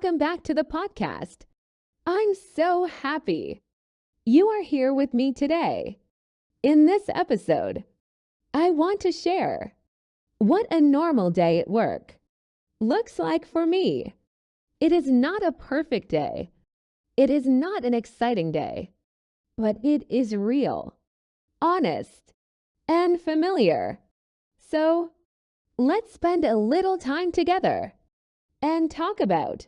Welcome back to the podcast. I'm so happy you are here with me today. In this episode, I want to share what a normal day at work looks like for me. It is not a perfect day. It is not an exciting day, but it is real, honest, and familiar. So let's spend a little time together and talk about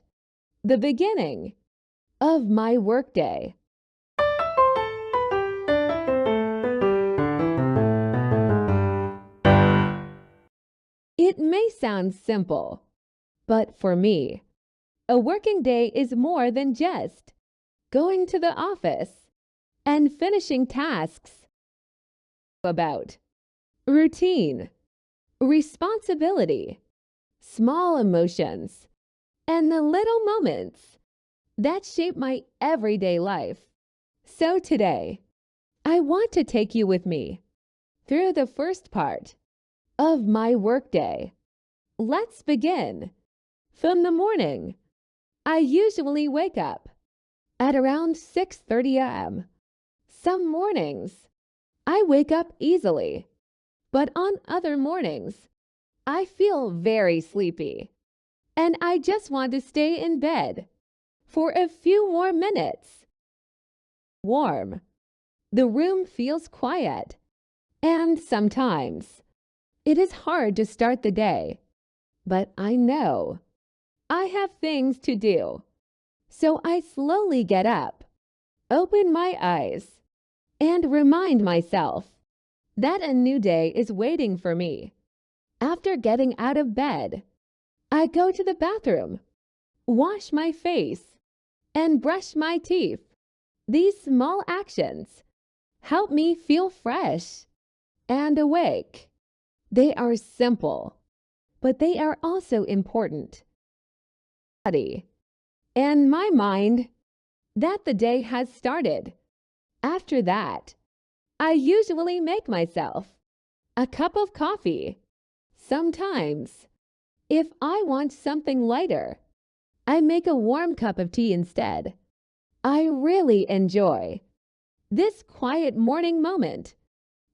the beginning of my workday. It may sound simple, but for me, a working day is more than just going to the office and finishing tasks. About routine, responsibility, small emotions, and the little moments that shape my everyday life. So today, I want to take you with me through the first part of my workday. Let's begin. From the morning, I usually wake up at around 6:30 a.m. Some mornings, I wake up easily, but on other mornings, I feel very sleepy and I just want to stay in bed for a few more minutes. Warm. The room feels quiet, and sometimes it is hard to start the day, but I know I have things to do. So I slowly get up, open my eyes, and remind myself that a new day is waiting for me. After getting out of bed, I go to the bathroom, wash my face, and brush my teeth. These small actions help me feel fresh and awake. They are simple, but they are also important. Body and my mind that the day has started. After that, I usually make myself a cup of coffee. Sometimes, if I want something lighter, I make a warm cup of tea instead. I really enjoy this quiet morning moment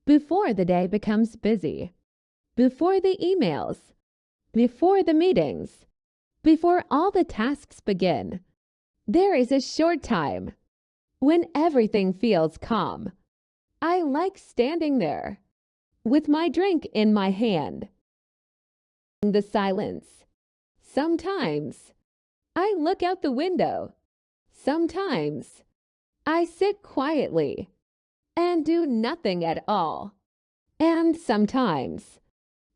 before the day becomes busy, before the emails, before the meetings, before all the tasks begin. There is a short time when everything feels calm. I like standing there with my drink in my hand. In the silence. Sometimes I look out the window. Sometimes I sit quietly and do nothing at all. And sometimes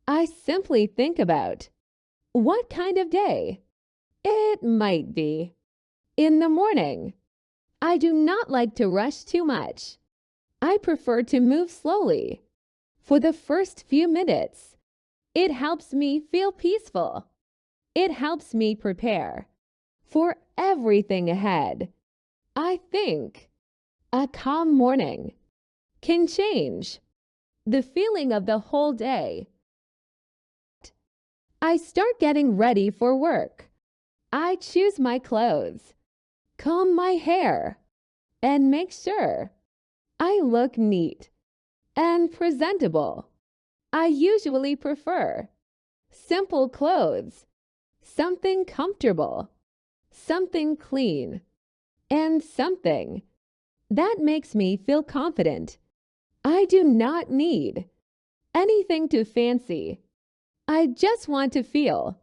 I simply think about what kind of day it might be. In the morning, I do not like to rush too much. I prefer to move slowly. For the first few minutes, it helps me feel peaceful. It helps me prepare for everything ahead. I think a calm morning can change the feeling of the whole day. I start getting ready for work. I choose my clothes, comb my hair, and make sure I look neat and presentable. I usually prefer simple clothes, something comfortable, something clean, and something that makes me feel confident. I do not need anything too fancy. I just want to feel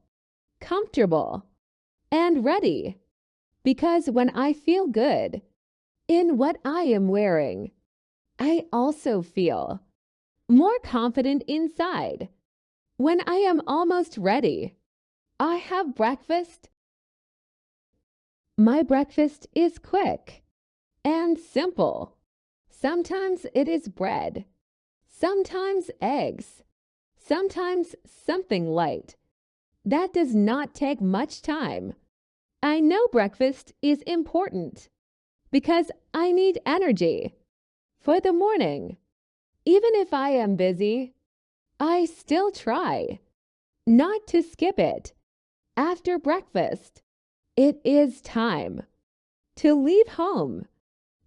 comfortable and ready, because when I feel good in what I am wearing, I also feel more confident inside. When I am almost ready, I have breakfast. My breakfast is quick and simple. Sometimes it is bread, sometimes eggs, sometimes something light. That does not take much time. I know breakfast is important because I need energy for the morning. Even if I am busy, I still try not to skip it. After breakfast, It is time to leave home.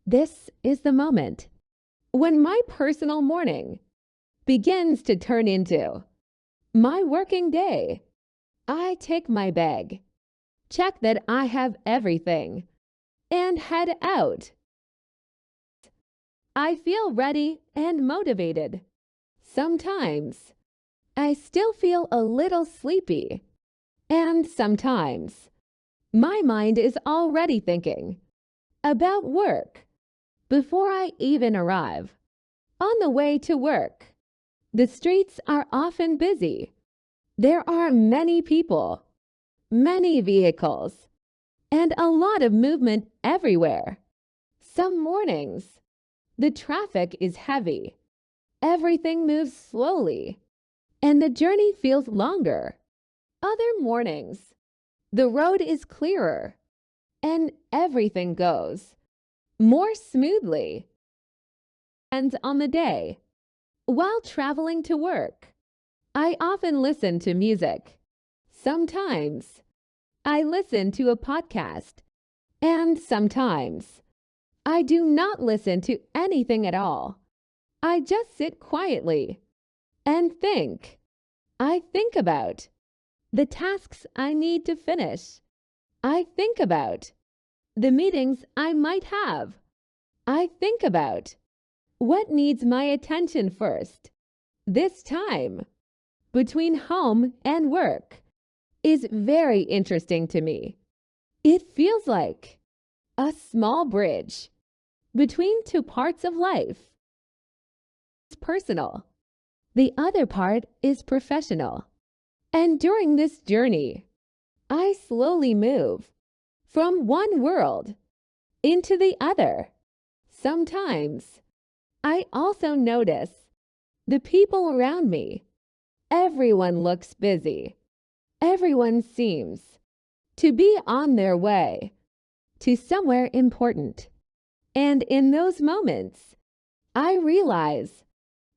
This is the moment when my personal morning begins to turn into my working day. I take my bag, check that I have everything, and head out. I feel ready and motivated. Sometimes I still feel a little sleepy, and sometimes my mind is already thinking about work before I even arrive. On the way to work, the streets are often busy. There are many people, many vehicles, and a lot of movement everywhere. Some mornings, the traffic is heavy. Everything moves slowly, and the journey feels longer. Other mornings, the road is clearer, and everything goes more smoothly. And on the day, while traveling to work, I often listen to music. Sometimes I listen to a podcast, and sometimes I do not listen to anything at all. I just sit quietly and think. I think about the tasks I need to finish. I think about the meetings I might have. I think about what needs my attention first. This time between home and work is very interesting to me. It feels like a small bridge between two parts of life. It's personal. The other part is professional. And during this journey, I slowly move from one world into the other. Sometimes I also notice the people around me. Everyone looks busy. Everyone seems to be on their way to somewhere important. And in those moments, I realize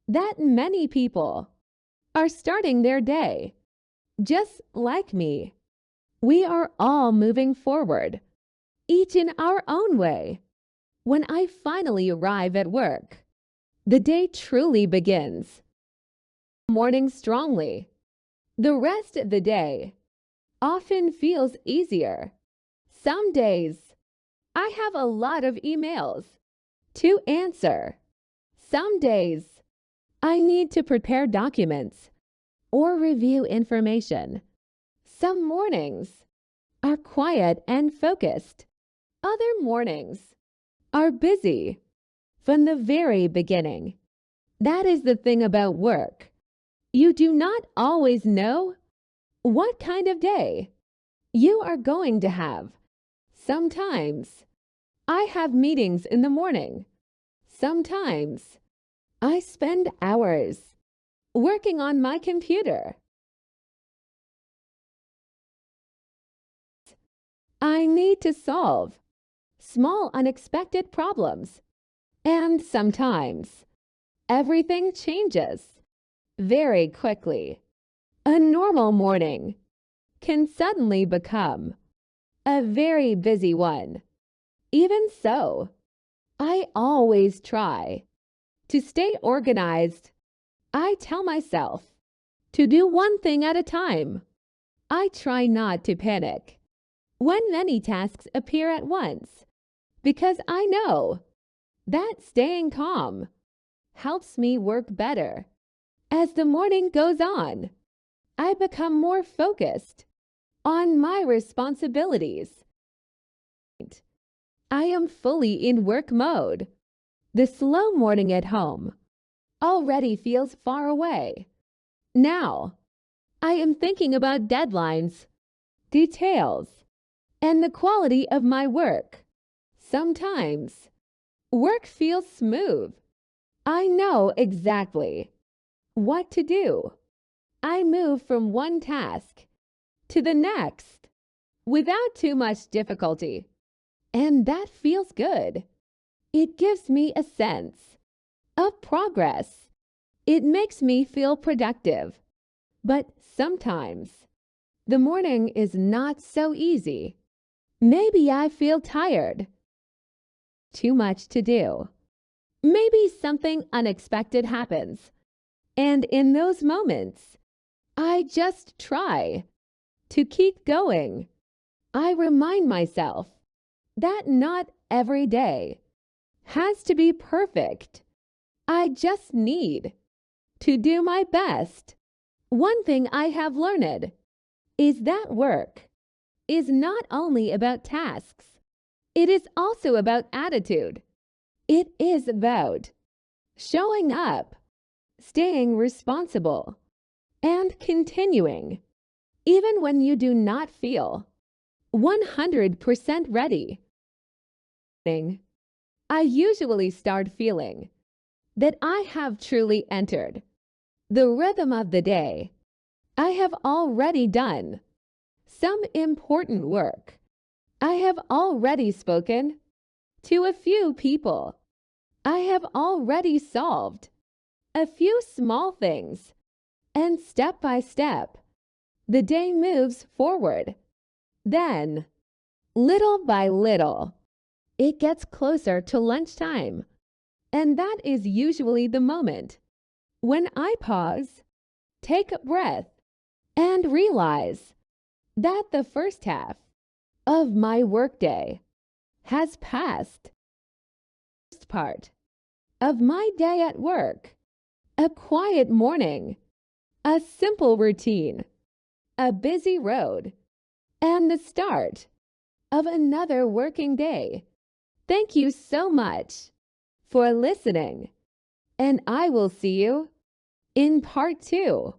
that many people are starting their day just like me. We are all moving forward, each in our own way. When I finally arrive at work, the day truly begins. Morning strongly. The rest of the day often feels easier. Some days I have a lot of emails to answer. Some days I need to prepare documents or review information. Some mornings are quiet and focused. Other mornings are busy from the very beginning. That is the thing about work. You do not always know what kind of day you are going to have. Sometimes I have meetings in the morning. Sometimes I spend hours working on my computer. I need to solve small unexpected problems. And sometimes everything changes very quickly. A normal morning can suddenly become a very busy one. Even so, I always try to stay organized. I tell myself to do one thing at a time. I try not to panic when many tasks appear at once, because I know that staying calm helps me work better. As the morning goes on, I become more focused on my responsibilities. I am fully in work mode. The slow morning at home already feels far away. Now, I am thinking about deadlines, details, and the quality of my work. Sometimes, work feels smooth. I know exactly what to do. I move from one task to the next without too much difficulty. And that feels good. It gives me a sense of progress. It makes me feel productive. But sometimes the morning is not so easy. Maybe I feel tired. Too much to do. Maybe something unexpected happens. And in those moments, I just try to keep going. I remind myself that not every day has to be perfect. I just need to do my best. One thing I have learned is that work is not only about tasks, it is also about attitude. It is about showing up, staying responsible, and continuing, even when you do not feel 100% ready. I usually start feeling that I have truly entered the rhythm of the day. I have already done some important work. I have already spoken to a few people. I have already solved a few small things. And step by step, the day moves forward. Then, little by little, it gets closer to lunchtime. And that is usually the moment when I pause, take a breath, and realize that the first half of my workday has passed. First part of my day at work, a quiet morning, a simple routine, a busy road, and the start of another working day. Thank you so much for listening, and I will see you in part 2.